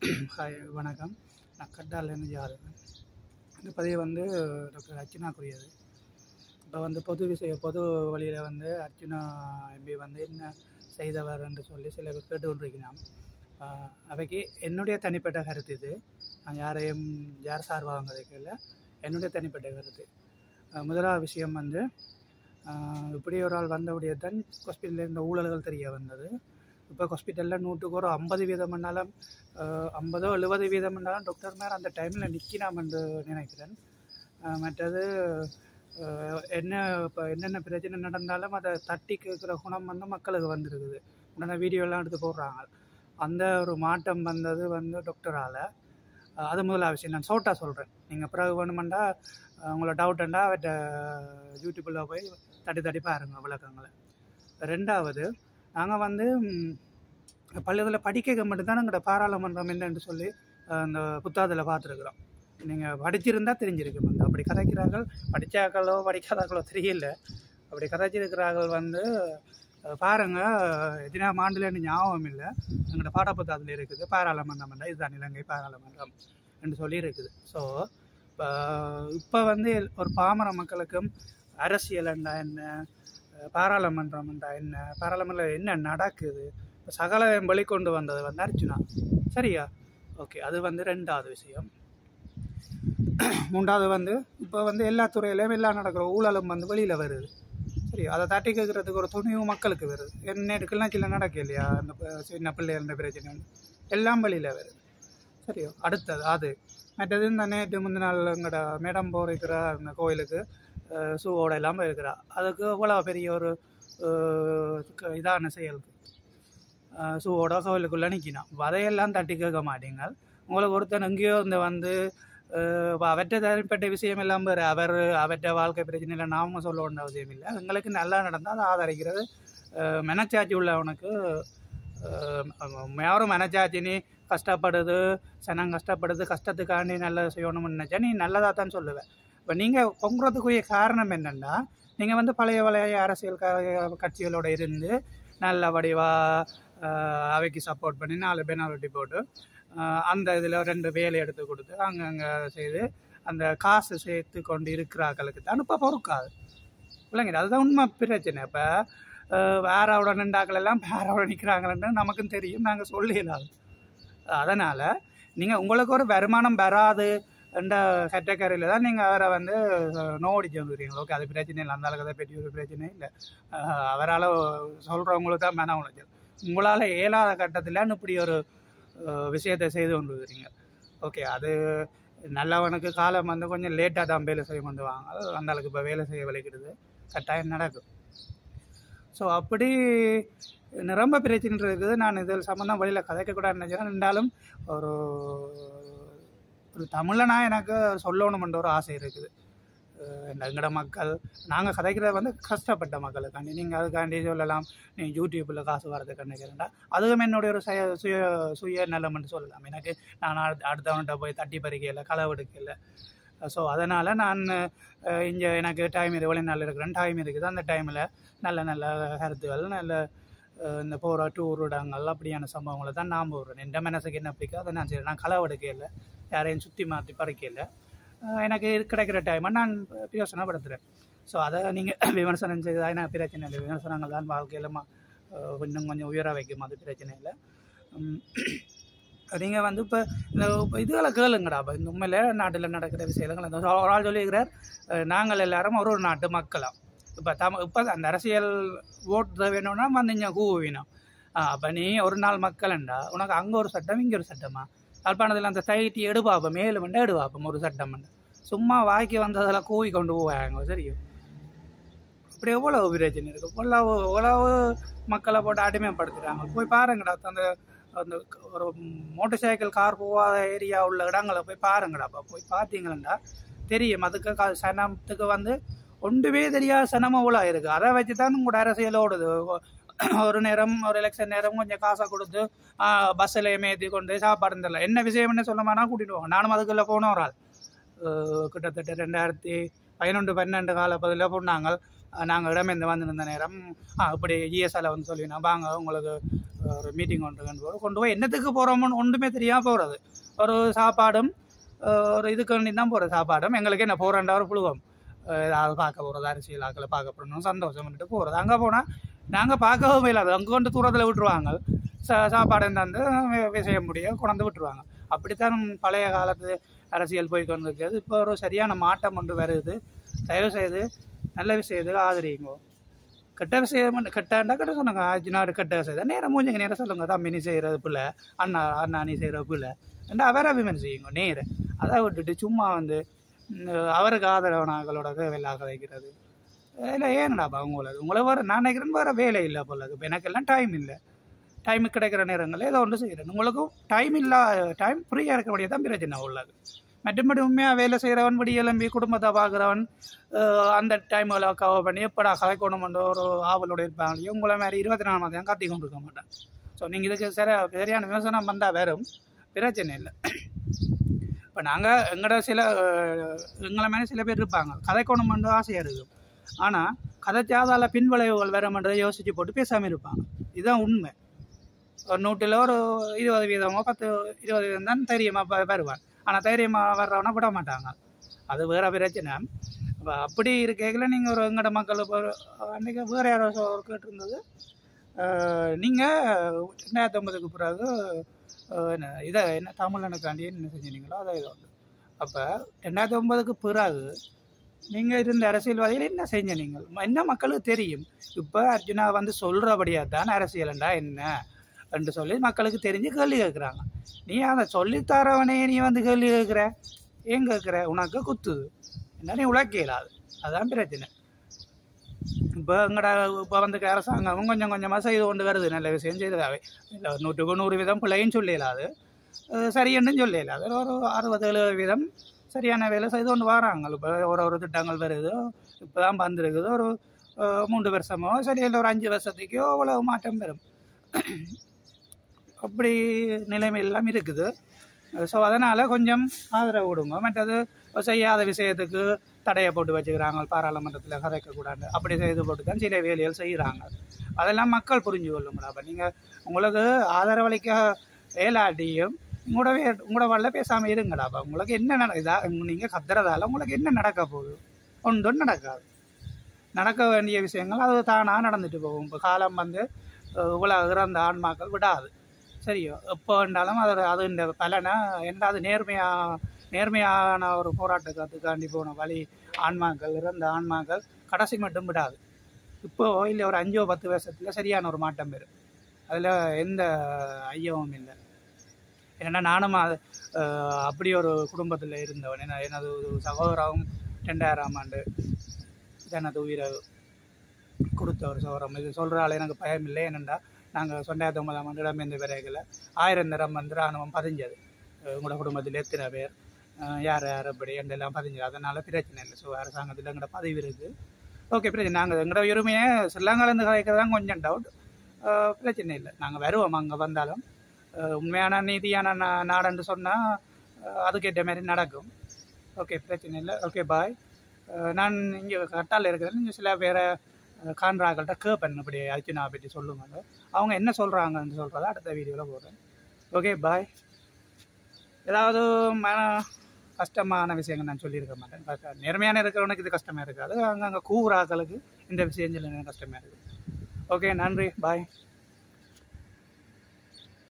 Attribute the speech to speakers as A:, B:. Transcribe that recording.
A: Hi வணக்கம். நான் கட்டாலேருந்து ஜாதகன். இந்த பதிவு வந்து டாக்டர் அர்ச்சனாக்குரியது. இப்போ வந்து பொது வழியில் வந்து அர்ச்சனா எம்பி வந்து என்ன செய்தவர் என்று சொல்லி சில பேர் கேட்டு கொண்டிருக்கிறான். அவைக்கு என்னுடைய தனிப்பட்ட கருத்து இது. நான் யார் சார்பாங்கிறதுக்கு இல்லை, என்னுடைய தனிப்பட்ட கருத்து. முதலாவது விஷயம் வந்து இப்படி ஒரு ஆள் வந்தபடியே தான் ஹாஸ்பிட்டலில் இருந்த ஊழல்கள் தெரிய வந்தது. இப்போ ஹாஸ்பிட்டலில் 100க்கு ஒரு 50% பண்ணாலும் 50-70% பண்ணாலும் டாக்டர் மேலே அந்த டைமில் நிற்கலாம் என்று நினைக்கிறேன். மற்றது இப்போ என்னென்ன பிரச்சனை நடந்தாலும் அதை தட்டி கேட்குற குணம் வந்து மக்களுக்கு வந்துருக்குது. உடனே வீடியோலாம் எடுத்து போடுறாங்க. அந்த ஒரு மாற்றம் வந்தது வந்து டாக்டரால். அது முதலாவது விஷயம். நான் ஷார்ட்டாக சொல்கிறேன். நீங்கள் பிறகு வேணுமெண்டா உங்களை டவுட்டுண்டா அவற்றை யூடியூப்பில் போய் தட்டி பாருங்க விளக்கங்களை. ரெண்டாவது, நாங்கள் வந்து பள்ளியில் படிக்க மட்டும்தான் எங்களோட பாராளுமன்றம் என்னன்னு சொல்லி அந்த புத்தகத்தில் பார்த்துருக்குறோம். நீங்கள் படிச்சிருந்தால் தெரிஞ்சிருக்கும். வந்து அப்படி கதைக்கிறார்கள், படித்தாக்களோ படிக்காதாக்களோ தெரியல, அப்படி கதைச்சிருக்கிறார்கள் வந்து பாருங்கள். எத்தனாம் ஆண்டுலேன்னு ஞாபகம் இல்லை, எங்களோட பாடப்புத்தகத்தில் இருக்குது. பாராளுமன்றம் இதுதான் இலங்கை பாராளுமன்றம் என்று சொல்லி இருக்குது. ஸோ இப்போ வந்து ஒரு பாமர மக்களுக்கும் அரசியல் என்ன, பாராளுமன்றம் என்ன, பாராளுமன்றம் என்ன நடக்குது, சகல வெளிக்கொண்டு வந்தது வந்து அர்ச்சனா. சரியா? ஓகே, அது வந்து ரெண்டாவது விஷயம். மூன்றாவது வந்து இப்போ வந்து எல்லா துறையிலையும் எல்லாம் நடக்கிற ஊழலும் வந்து வெளியில் வருது. சரி, அதை தட்டி கேட்குறதுக்கு ஒரு துணிவு மக்களுக்கு வருது. என்னெடுக்கலாம் சில நடக்க இல்லையா, அந்த சின்ன பிள்ளைகள் பிரச்சனை எல்லாம் வெளியில் வருது. சரியோ? அடுத்தது அது. மற்றது இந்த நேற்று முந்தின நாள் எங்களோட மேடம் போயிருக்கிற அந்த கோயிலுக்கு ஷூவோட இல்லாமல் இருக்கிறா. அதுக்கு எவ்வளோ பெரிய ஒரு இதான செயலுக்கு ஷூவோட கோயிலுக்குள்ளே நிற்கணும். அதையெல்லாம் தட்டி கேட்க மாட்டீங்க. உங்களுக்கு ஒருத்தர் எங்கேயோ இந்த வந்து அவற்றை தனிப்பட்ட விஷயம் எல்லாம் வேறு, அவற்றை வாழ்க்கை பிரச்சனையில் நாம சொல்ல வேண்டிய அவசியம் இல்லை. எங்களுக்கு நல்லா நடந்தால் அதை ஆதரிக்கிறது மனச்சாட்சி உள்ளவனுக்கு. யாரும் மனச்சாட்சி கஷ்டப்படுது, சனம் கஷ்டப்படுது, கஷ்டத்துக்காண்டி நல்லது செய்யணும்னு நினச்சா நீ நல்லதாக தான் சொல்லுவேன். இப்போ நீங்கள் பொங்குறதுக்குரிய காரணம் என்னென்னா, நீங்கள் வந்து பழைய அரசியல் கட்சிகளோடு இருந்து நல்ல வடிவாக அவைக்கு சப்போர்ட் பண்ணி 4 பெனால்ட்டி போட்டு அந்த இதில் 2 வேலை எடுத்து கொடுத்து அங்கங்கே செய்து அந்த காசு சேர்த்து கொண்டு இருக்கிறார்களுக்கு தான் இப்போ பொறுக்காது இல்லைங்க. அதுதான் உண்மை பிரச்சனை. இப்போ வேறோட நின்றாக்கள் எல்லாம் வேறோட நிற்கிறாங்களன்னு நமக்கும் தெரியும், நாங்கள் சொல்லிடலாம். அதனால் நீங்கள் உங்களுக்கு ஒரு வருமானம் வராது என்ற கேட்டகரியில் தான் நீங்கள் அவரை வந்து நோடிச்சு வந்துடுறீங்க. ஓகே, அது பிரச்சனை இல்லை, அந்த அளவுக்கு அதை பற்றி ஒரு பிரச்சனை இல்லை. அவரால் சொல்கிறவங்களுக்கு தான் மன உளைச்சல். உங்களால் இயலாத கட்டத்தில் இப்படி ஒரு விஷயத்தை செய்து கொண்டு வந்துடுறீங்க. ஓகே, அது நல்லவனுக்கு காலம் வந்து கொஞ்சம் லேட்டாக தான் வேலை செய்ய கொண்டு வாங்க. அந்த அளவுக்கு இப்போ வேலை செய்ய விளைக்கிறது கட்டாயம் நடக்கும். ஸோ அப்படி ரொம்ப பிரச்சனை இருக்குது. நான் இதில் சம்மந்தம் வழியில் கதைக்கக்கூடாதுன்னு நினச்சேன். இருந்தாலும் ஒரு தமிழனா எனக்கு சொல்லணுமென்ற ஒரு ஆசை இருக்குது. எங்களோட மக்கள் நாங்கள் கதைக்கிறது வந்து கஷ்டப்பட்ட மக்களுக்காண்டி. நீங்கள் அதுக்காண்டி சொல்லலாம், நீங்கள் யூடியூப்பில் காசு வரது கண்டுக்கிறேன்டா, அதுவும் என்னுடைய ஒரு சுய நலம்னு சொல்லலாம். எனக்கு நான் அடுத்தவன்கிட்ட போய் தட்டி பறிக்கல, களவெடுக்கலை. ஸோ அதனால் நான் இங்கே எனக்கு டைம் இது வெளிநாள் இருக்கிறேன், டைம் இருக்குது. அந்த டைமில் நல்ல கருத்துகள், நல்ல இந்த போகிற டூர் இடங்கள் அப்படியான சம்பவங்களை தான் நான் போடுறேன். எந்த மனசுக்கு என்ன பிடிக்கும் அதை நான் செய்கிறேன். நான் களவெடுக்கலை, யாரையும் சுற்றி மாற்றி பறிக்கலை. எனக்கு கிடைக்கிற டைமை நான் பிரயோசனப்படுத்துகிறேன். ஸோ அதை நீங்கள் விமர்சனம் செய்தால் என்ன பிரச்சனை இல்லை. விமர்சனங்கள் தான் வாழ்க்கையில் இன்னும் கொஞ்சம் உயர வைக்கும், அது பிரச்சனை இல்லை. நீங்கள் வந்து இப்போ இந்த இதுகளை கேளுங்கடா. இப்போ இந்த உண்மையில் நாட்டில் நடக்கிற விஷயங்கள் ஒரு ஆள் சொல்லியிருக்கிறார், நாங்கள் எல்லாரும் ஒரு நாட்டு மக்களாம். இப்போ அந்த அரசியல் ஓட்டு வேணும்னா வந்து இங்கே கூவு வேணும். அப்போ நீ ஒரு நாள் மக்கள்ண்டா, உனக்கு அங்கே ஒரு சட்டம் இங்கே ஒரு சட்டமா? யாழ்ப்பாணத்தில் அந்த சைட்டி எடுப்பாப்போம், மேலும் வந்து எடுப்பாப்போம் ஒரு சட்டம் பண்ண. சும்மா வாய்க்கு வந்ததெல்லாம் கூவி கொண்டு போவாங்க. சரியும், அப்படி எவ்வளோ பிரச்சனை இருக்குது. எவ்வளவு மக்களை போட்டு அடிமைப்படுத்துகிறாங்க. போய் பாருங்கடா, அந்த அந்த ஒரு மோட்டர் சைக்கிள் கார் போகாத ஏரியா உள்ள இடங்களை போய் பாருங்கடாப்பா. போய் பார்த்தீங்களா தெரியும். அதுக்கு சனத்துக்கு வந்து ஒன்றுமே தெரியாத சனம் அவ்வளோ இருக்குது. அதை வச்சு தான் உங்களோட அரசியல் ஓடுது. ஒரு நேரம் ஒரு எலெக்ஷன் நேரம் கொஞ்சம் காசை கொடுத்து பஸ்ஸில் ஏற்றி கொண்டு சாப்பாடு தரல. என்ன விஷயம்னு சொல்லமானா கூட்டிகிட்டு போவோம். நானும் அதுக்குள்ளே போன ஒரு ஆள். கிட்டத்தட்ட 2011-12 காலப்பதில் போனாங்க. நாங்கள் இடமேந்து வந்திருந்த நேரம் இப்படி ஜிஎஸ்ஆல வந்து சொல்லினா வாங்க உங்களுக்கு ஒரு மீட்டிங் கொண்டு போய் என்னத்துக்கு போகிறோம்னு ஒன்றுமே தெரியாமல் போகிறது. ஒரு சாப்பாடும் ஒரு இதுக்கு வேண்டி தான் போகிற சாப்பாடும் எங்களுக்கு என்ன போகிறேன்டா ஒரு புழுவம் ஏதாவது பார்க்க போகிறது, அரசியல் ஆக்களை பார்க்க போகிறோம் சந்தோஷம் பண்ணிட்டு போகிறது. அங்கே போனால் நாங்கள் பார்க்கவும் இல்லாது, அங்கே கொண்டு தூரத்தில் விட்டுருவாங்க. சாப்பாடு இருந்தாந்து செய்ய முடியும் கொண்டு விட்டுருவாங்க. அப்படித்தான் பழைய காலத்து அரசியல் போய் கொண்டு இருக்கிறது. இப்போ ஒரு சரியான மாற்றம் ஒன்று வருது. தயவு செய்து நல்ல விஷயத்துக்கு ஆதரிங்க. கெட்ட விஷயம் கெட்டாண்டா கெட்ட சொன்னாங்க ஆஜினாரு கெட்ட விஷயம் நேரம் மூஞ்சிங்க நேரம் சொல்லுங்க. தம்பி நீ செய்கிறது பிள்ளை, அண்ணா நீ செய்கிற பிள்ளை ரெண்டா அவரை விமர்சிங்க நேரம். அதை விட்டுட்டு சும்மா வந்து அவருக்கு ஆதரவானங்களோட வேலை கதைக்கிறது இல்லை. ஏன்னாப்பா உங்களை வேறு நான் நினைக்கிறேன் வேறு வேலை இல்லை போல. இப்போ எனக்கெல்லாம் டைம் இல்லை. டைமுக்கு கிடைக்கிற நேரங்களில் ஏதோ ஒன்று செய்கிறேன். உங்களுக்கும் டைம் இல்லை, டைம் ஃப்ரீயாக இருக்க முடியாது தான் பிரச்சனை உள்ளது. மற்றபடி உண்மையாக வேலை செய்கிறவன் படி எலும்பி குடும்பத்தை பார்க்குறவன் அந்த டைமில் கவர் பண்ணி எப்படா கலைக்கணுமென்ற ஒரு ஆவலோடு இருப்பாங்க. உங்களை மாதிரி 24 மணி நேரம் கத்தி கொண்டு இருக்க மாட்டேன். ஸோ நீங்கள் இதுக்கு சரியான விமர்சனம் வந்தால் வெறும் பிரச்சனை இல்லை. இப்போ நாங்கள் எங்களை மாதிரி சில பேர் இருப்பாங்க கதைக்கணுமென்று ஆசையாக இருக்கும். ஆனால் கதைச்சாதால பின்விளைவுகள் வரமென்றதை யோசித்து போட்டு பேசாமல் இருப்பாங்க. இதுதான் உண்மை. ஒரு 100ல் ஒரு 20% 10-20% தான் தைரியமாக வருவான். ஆனால் தைரியமாக வர்றவனா விட மாட்டாங்க. அது வேறு பிரச்சனை. இப்போ அப்படி இருக்கையில் நீங்கள் ஒரு எங்கட மக்கள் இப்போ அன்றைக்கி வேறு யாரோ கேட்டிருந்தது, நீங்கள் 2009க்கு பிறகு என்ன தமிழனுக்காண்டி என்ன செஞ்சீங்களோ அதை இது உண்டு. அப்போ 2009க்கு பிறகு நீங்கள் இருந்த அரசியல்வாதிகள் என்ன செஞ்ச நீங்கள் என்ன மக்களுக்கு தெரியும். இப்போ அர்ஜுனா வந்து சொல்கிறபடியாக தான் அரசியலண்டா என்ன என்று சொல்லி மக்களுக்கு தெரிஞ்சு கேள்வி கேட்குறாங்க. நீ அதை சொல்லித்தரவனே நீ வந்து கேள்வி கேட்குற, ஏன் கேட்குற? உனக்கு குத்துது என்ன, நீ உழைக்க இயலாது. அதுதான் பிரச்சனை. இப்போ இப்போ வந்து அரசாங்கம் கொஞ்சம் கொஞ்சமாக செய்து கொண்டு வருது. நல்ல விஷயம் செய்ததாவே இல்லை. 100க்கு 100% பிள்ளையும் சொல்ல இயலாது, சரியென்னும் சொல்ல இயலாது. ஒரு 60-70% சரியான வேலை செய்து கொண்டு வராங்க. இப்போ ஒரு திட்டங்கள் வருது. இப்போ தான் வந்துருக்குது. ஒரு 3 வருஷமோ சரியில்லை, ஒரு 5 வருஷத்துக்கோ அவ்வளோ மாற்றம் வரும். அப்படி நிலைமையெல்லாம் இருக்குது. ஸோ அதனால் கொஞ்சம் ஆதரவு கொடுங்க. மற்றது செய்யாத விஷயத்துக்கு தடையை போட்டு வச்சுக்கிறாங்க. பாராளுமன்றத்தில் கதைக்கக்கூடாது அப்படி செய்து போட்டு தான் சில வேலைகள் செய்கிறாங்க. அதெல்லாம் மக்கள் புரிஞ்சு கொள்ளுங்களா. அப்போ நீங்கள் உங்களுக்கு ஆதரவளிக்க வேலாட்டியும் உங்களோட வரல பேசாமல் இருங்களா. அப்போ உங்களுக்கு என்ன நடக்குதா? நீங்கள் கத்துறதால உங்களுக்கு என்ன நடக்க போகுது? ஒன்றும் நடக்காது. நடக்க வேண்டிய விஷயங்கள் அது தானாக நடந்துட்டு போகும். இப்போ காலம் வந்து இவ்வளோ இறந்த ஆன்மாக்கள் விடாது. சரியோ எப்போ வேண்டாலும் அது இந்த பலனை என்னாவது நேர்மையான ஒரு போராட்டத்துக்காண்டி போன வழி ஆன்மாக்கள் இறந்த ஆன்மாக்கள் கடைசி மட்டும் விடாது. இப்போ இல்லை ஒரு 5-10 வருஷத்தில் சரியான ஒரு மாற்றம் பெறும். அதில் எந்த ஐயமும் இல்லை. ஏன்னா நானும் அப்படி ஒரு குடும்பத்தில் இருந்தவன். எனது சகோதராவும் 2000ஆம் ஆண்டு எனது உயிரை கொடுத்த ஒரு சகோதரம். இது சொல்கிறாள் எனக்கு பயம் இல்லை. என்னென்னா நாங்கள் 2009ஆம் ஆண்டு இடமேந்து விரைகளை 1000 நிறம் வந்து இராணுவம் பதிஞ்சது. உங்களோட குடும்பத்தில் எத்தனை பேர் யார் அப்படி என்றெல்லாம் பதிஞ்சது. அதனால் பிரச்சனை இல்லை. ஸோ அரசாங்கத்தில் எங்களோட பதிவு இருக்குது. ஓகே பிரச்சனை. நாங்கள் எங்களோட உரிமையை ஸ்ரீலங்காலேருந்து கதைக்கிறது தான் கொஞ்சம் டவுட். பிரச்சனை இல்லை. நாங்கள் வருவோம். அங்கே வந்தாலும் உண்மையான நீதியான நாடுன்னு சொன்னால் அதுக்கேற்ற மாதிரி நடக்கும். ஓகே பிரச்சனை இல்லை. Okay bye. நான் இங்கே கட்டால் இருக்கிறேன். நீங்கள் சில பேரை காண்றாங்கள்ட்ட கேட்பேன் இப்படி அர்ஜுனா பற்றி சொல்லுங்க. அவங்க என்ன சொல்கிறாங்கன்னு சொல்கிறத அடுத்த வீடியோவில் போடுறேன். Okay bye. ஏதாவது கஷ்டமான விஷயங்கள் நான் சொல்லியிருக்க மாட்டேன். நேர்மையான இருக்கிறவனுக்கு இது கஷ்டமாக இருக்காது. அங்கே கூறாக்களுக்கு இந்த விஷயம் சொல்ல கஷ்டமாக இருக்குது. ஓகே நன்றி பாய்.